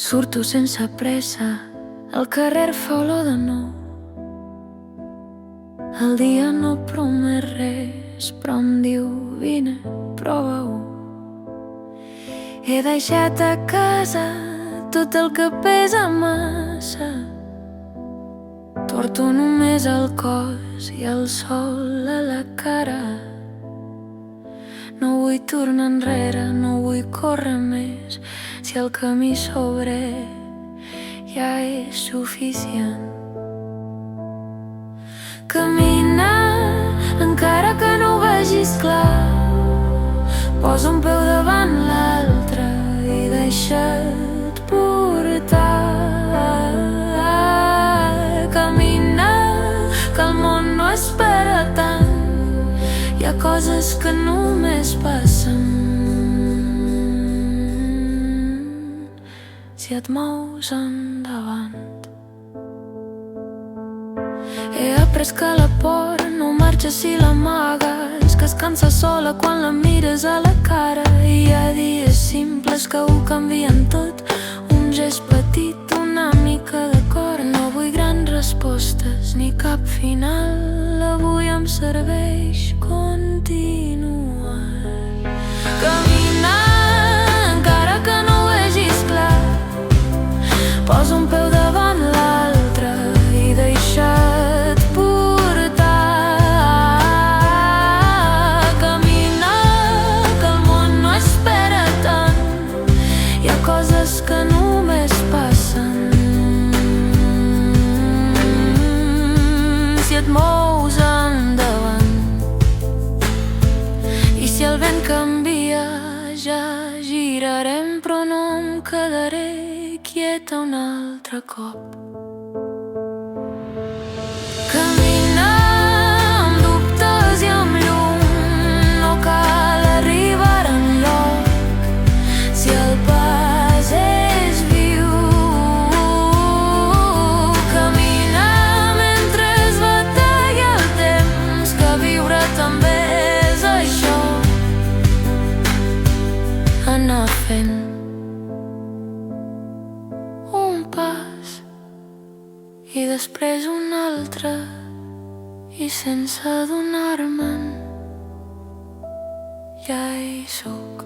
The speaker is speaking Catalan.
Surto sense pressa, el carrer fa olor de nou. El dia no promet res, però em diu vine, prova-ho. He deixat a casa tot el que pesa massa. Porto només el cos i el sol a la cara. No vull tornar enrere, no vull córrer més, si el camí s'obre ja és suficient. Caminar, encara que no ho vegis clar, posa un peu davant l'altre i deixa't portar. Caminar, que el món no espera tant, hi ha coses que només passen si et mous endavant. He après que la por no marxa si l'amagues, que es cansa sola quan la mires a la cara. Hi ha dies simples que ho canvien tot, un gest petit, una mica de cor. No vull grans respostes ni cap final, avui em serveix continuar. Caminar, encara que no ho vegis clar, posa un peu davant l'altre i deixa't portar. Caminar, que el món no espera tant, hi ha coses que només passen si et mous endavant. I si el vent canvia ja girarem, però no em quedaré quieta un altre cop. Caminar amb dubtes i amb llum, no cal arribar enlloc si el pas és viu. Caminar mentre es batalla el temps, que viure també és això, anar fent un pas i després un altre, i sense adonar-me'n ja hi soc.